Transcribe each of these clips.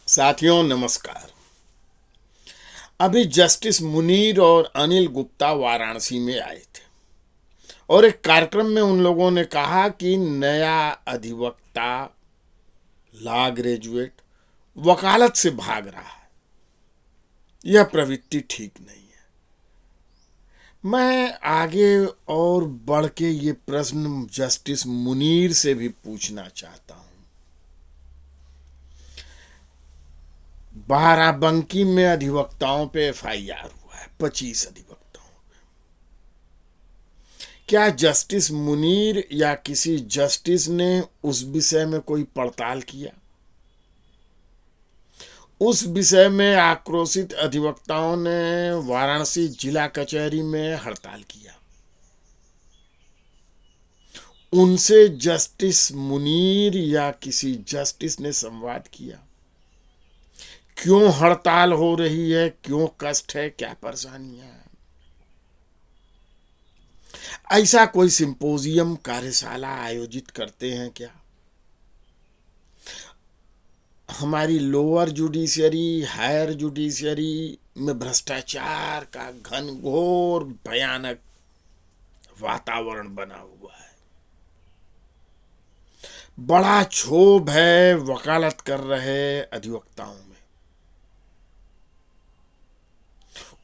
साथियों नमस्कार। अभी जस्टिस मुनीर और अनिल गुप्ता वाराणसी में आए थे और एक कार्यक्रम में उन लोगों ने कहा कि नया अधिवक्ता लॉ ग्रेजुएट वकालत से भाग रहा है। यह प्रवृत्ति ठीक नहीं है। मैं आगे और बढ़ के ये प्रश्न जस्टिस मुनीर से भी पूछना चाहता हूं। बाराबंकी में अधिवक्ताओं पे एफआईआर हुआ है, 25 अधिवक्ताओं पे। क्या जस्टिस मुनीर या किसी जस्टिस ने उस विषय में कोई पड़ताल किया? उस विषय में आक्रोशित अधिवक्ताओं ने वाराणसी जिला कचहरी में हड़ताल किया। उनसे जस्टिस मुनीर या किसी जस्टिस ने संवाद किया। क्यों हड़ताल हो रही है, क्यों कष्ट है, क्या परेशानियां हैं? ऐसा कोई सिंपोजियम कार्यशाला आयोजित करते हैं क्या? हमारी लोअर जुडिशियरी, हायर जुडिशियरी में भ्रष्टाचार का घनघोर भयानक वातावरण बना हुआ है। बड़ा क्षोभ है वकालत कर रहे अधिवक्ताओं में।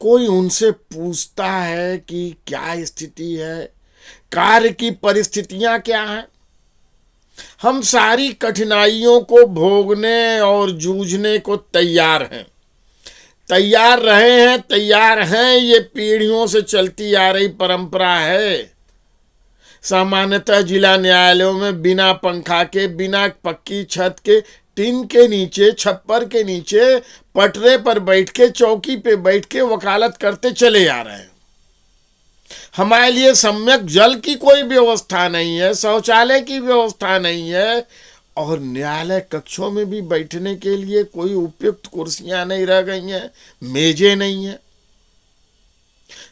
कोई उनसे पूछता है कि क्या स्थिति है, कार्य की परिस्थितियां क्या हैं? हम सारी कठिनाइयों को भोगने और जूझने को तैयार हैं, तैयार रहे हैं, तैयार हैं। ये पीढ़ियों से चलती आ रही परंपरा है। सामान्यतः जिला न्यायालयों में बिना पंखा के, बिना पक्की छत के, टिन के नीचे, छप्पर के नीचे, पटरे पर बैठ के, चौकी पे बैठ के वकालत करते चले आ रहे हैं। हमारे लिए सम्यक जल की कोई व्यवस्था नहीं है, शौचालय की व्यवस्था नहीं है, और न्यायालय कक्षों में भी बैठने के लिए कोई उपयुक्त कुर्सियां नहीं रह गई हैं, मेजें नहीं है।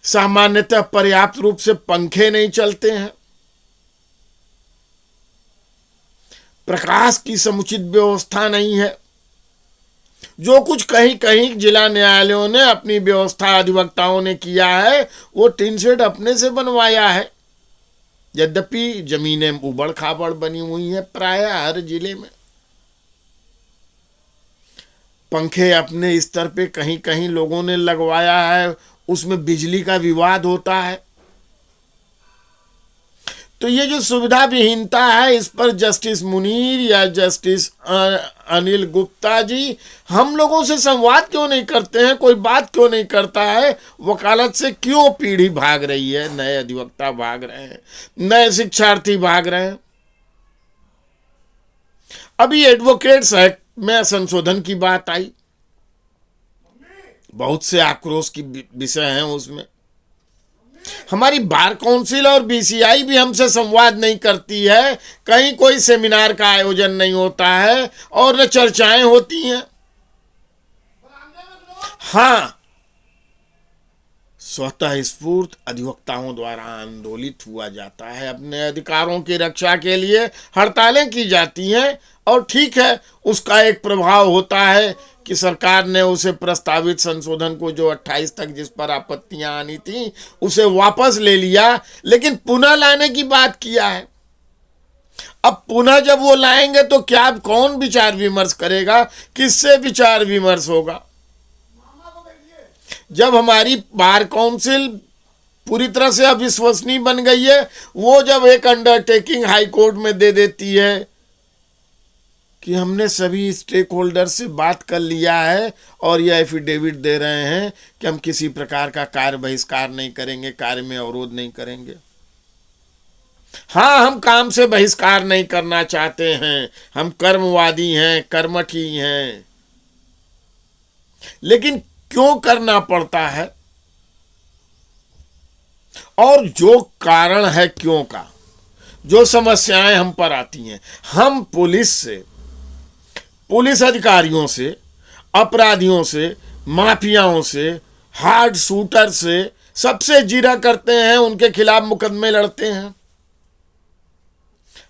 सामान्यतः पर्याप्त रूप से पंखे नहीं चलते हैं। प्रकाश की समुचित व्यवस्था नहीं है। जो कुछ कहीं कहीं जिला न्यायालयों ने अपनी व्यवस्था अधिवक्ताओं ने किया है वो टिन शेड अपने से बनवाया है। यद्यपि जमीनें उबड़ खाबड़ बनी हुई हैं प्राय हर जिले में। पंखे अपने स्तर पे कहीं कहीं लोगों ने लगवाया है, उसमें बिजली का विवाद होता है। तो ये जो सुविधा विहीनता है, इस पर जस्टिस मुनीर या जस्टिस अनिल गुप्ता जी हम लोगों से संवाद क्यों नहीं करते हैं? कोई बात क्यों नहीं करता है? वकालत से क्यों पीढ़ी भाग रही है? नए अधिवक्ता भाग रहे हैं, नए शिक्षार्थी भाग रहे हैं। अभी एडवोकेट्स एक्ट में संशोधन की बात आई, बहुत से आक्रोश की विषय हैं उसमें। हमारी बार काउंसिल और बीसीआई भी हमसे संवाद नहीं करती है। कहीं कोई सेमिनार का आयोजन नहीं होता है और न चर्चाएं होती हैं। हाँ, स्वतः स्फूर्त अधिवक्ताओं द्वारा आंदोलित हुआ जाता है, अपने अधिकारों की रक्षा के लिए हड़तालें की जाती हैं, और ठीक है, उसका एक प्रभाव होता है कि सरकार ने उसे प्रस्तावित संशोधन को, जो 28 तक जिस पर आपत्तियां आनी थी, उसे वापस ले लिया, लेकिन पुनः लाने की बात किया है। अब पुनः जब वो लाएंगे तो क्या, कौन विचार विमर्श करेगा? किससे विचार विमर्श होगा? जब हमारी बार काउंसिल पूरी तरह से अविश्वसनीय बन गई है, वो जब एक अंडरटेकिंग हाई कोर्ट में दे देती है कि हमने सभी स्टेक होल्डर से बात कर लिया है और यह एफिडेविट दे रहे हैं कि हम किसी प्रकार का कार्य बहिष्कार नहीं करेंगे, कार्य में अवरोध नहीं करेंगे। हाँ, हम काम से बहिष्कार नहीं करना चाहते हैं, हम कर्मवादी हैं, कर्मठी हैं, लेकिन क्यों करना पड़ता है? और जो कारण है क्यों का, जो समस्याएं हम पर आती हैं, हम पुलिस अधिकारियों से, अपराधियों से, माफियाओं से, हार्ड शूटर से सबसे जीरा करते हैं, उनके खिलाफ मुकदमे लड़ते हैं।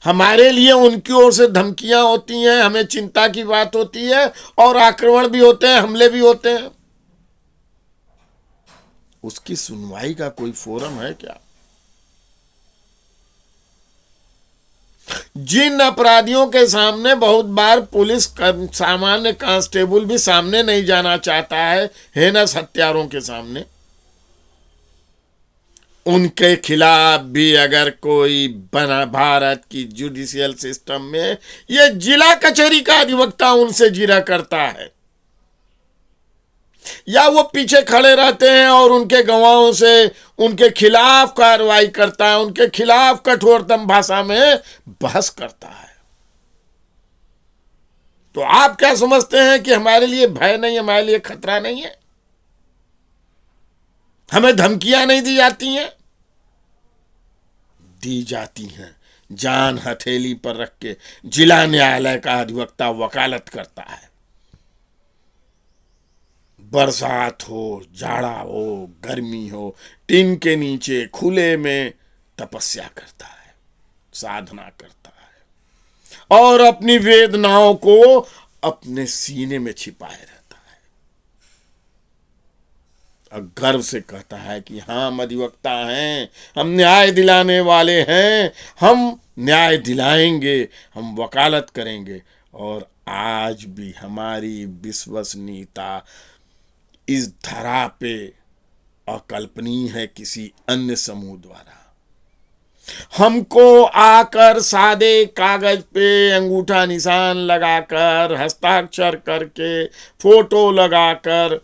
हमारे लिए उनकी ओर से धमकियां होती हैं, हमें चिंता की बात होती है, और आक्रमण भी होते हैं, हमले भी होते हैं। उसकी सुनवाई का कोई फोरम है क्या? जिन अपराधियों के सामने बहुत बार पुलिस सामान्य कांस्टेबल भी सामने नहीं जाना चाहता है, हेनस हत्यारों के सामने, उनके खिलाफ भी अगर कोई बना भारत की जुडिशियल सिस्टम में ये जिला कचहरी का अधिवक्ता उनसे जिरा करता है, या वो पीछे खड़े रहते हैं और उनके गवाहों से उनके खिलाफ कार्रवाई करता है, उनके खिलाफ कठोरतम भाषा में बहस करता है, तो आप क्या समझते हैं कि हमारे लिए भय नहीं, हमारे लिए खतरा नहीं है? हमें धमकियां नहीं दी जाती हैं? दी जाती हैं। जान हथेली पर रख के जिला न्यायालय का अधिवक्ता वकालत करता है। बरसात हो, जाड़ा हो, गर्मी हो, टिन के नीचे खुले में तपस्या करता है, साधना करता है, और अपनी वेदनाओं को अपने सीने में छिपाए रहता है, और गर्व से कहता है कि हाँ, हम अधिवक्ता हैं, हम न्याय दिलाने वाले हैं, हम न्याय दिलाएंगे, हम वकालत करेंगे। और आज भी हमारी विश्वसनीयता इस धरा पे अकल्पनीय है किसी अन्य समूह द्वारा। हमको आकर सादे कागज पे अंगूठा निशान लगाकर, हस्ताक्षर करके, फोटो लगाकर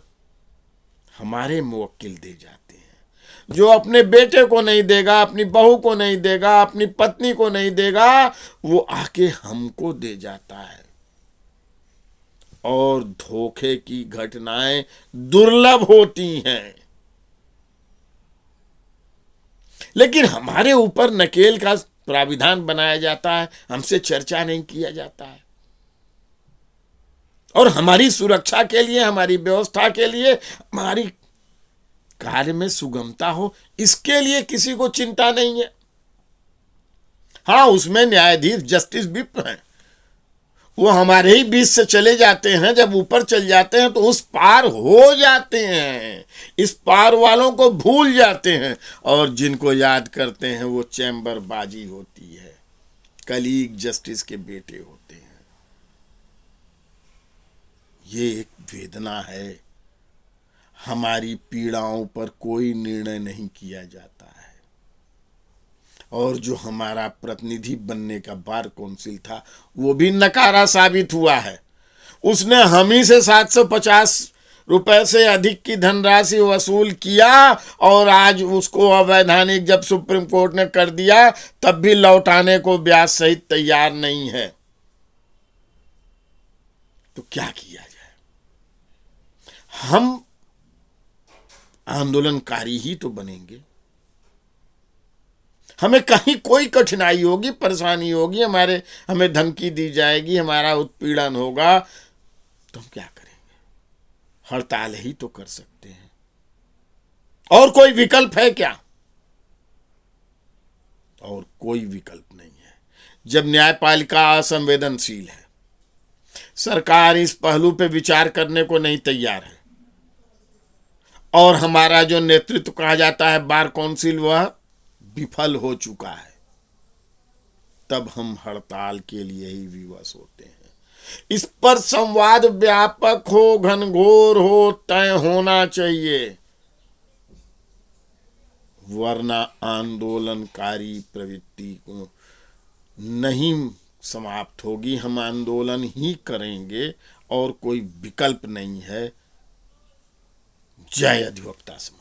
हमारे मुवक्किल दे जाते हैं। जो अपने बेटे को नहीं देगा, अपनी बहू को नहीं देगा, अपनी पत्नी को नहीं देगा, वो आके हमको दे जाता है। और धोखे की घटनाएं दुर्लभ होती हैं, लेकिन हमारे ऊपर नकेल का प्राविधान बनाया जाता है, हमसे चर्चा नहीं किया जाता है। और हमारी सुरक्षा के लिए, हमारी व्यवस्था के लिए, हमारी कार्य में सुगमता हो, इसके लिए किसी को चिंता नहीं है। हाँ, उसमें न्यायाधीश जस्टिस विप हैं, वो हमारे ही बीच से चले जाते हैं, जब ऊपर चल जाते हैं तो उस पार हो जाते हैं, इस पार वालों को भूल जाते हैं, और जिनको याद करते हैं वो चैम्बर बाजी होती है, कलीग जस्टिस के बेटे होते हैं। ये एक वेदना है। हमारी पीड़ाओं पर कोई निर्णय नहीं किया जाता है। और जो हमारा प्रतिनिधि बनने का बार काउंसिल था, वो भी नकारा साबित हुआ है। उसने हम ही से 750 रुपए से अधिक की धनराशि वसूल किया, और आज उसको अवैधानिक जब सुप्रीम कोर्ट ने कर दिया, तब भी लौटाने को ब्याज सहित तैयार नहीं है। तो क्या किया जाए? हम आंदोलनकारी ही तो बनेंगे। हमें कहीं कोई कठिनाई होगी, परेशानी होगी, हमें धमकी दी जाएगी, हमारा उत्पीड़न होगा, तो हम क्या करेंगे? हड़ताल ही तो कर सकते हैं। और कोई विकल्प है क्या? और कोई विकल्प नहीं है। जब न्यायपालिका असंवेदनशील है, सरकार इस पहलू पे विचार करने को नहीं तैयार है, और हमारा जो नेतृत्व कहा जाता है बार काउंसिल, वह विफल हो चुका है, तब हम हड़ताल के लिए ही विवश होते हैं। इस पर संवाद व्यापक हो, घनघोर हो, तय होना चाहिए, वरना आंदोलनकारी प्रवृत्ति को नहीं समाप्त होगी। हम आंदोलन ही करेंगे और कोई विकल्प नहीं है। जय अधिवक्ता समाज।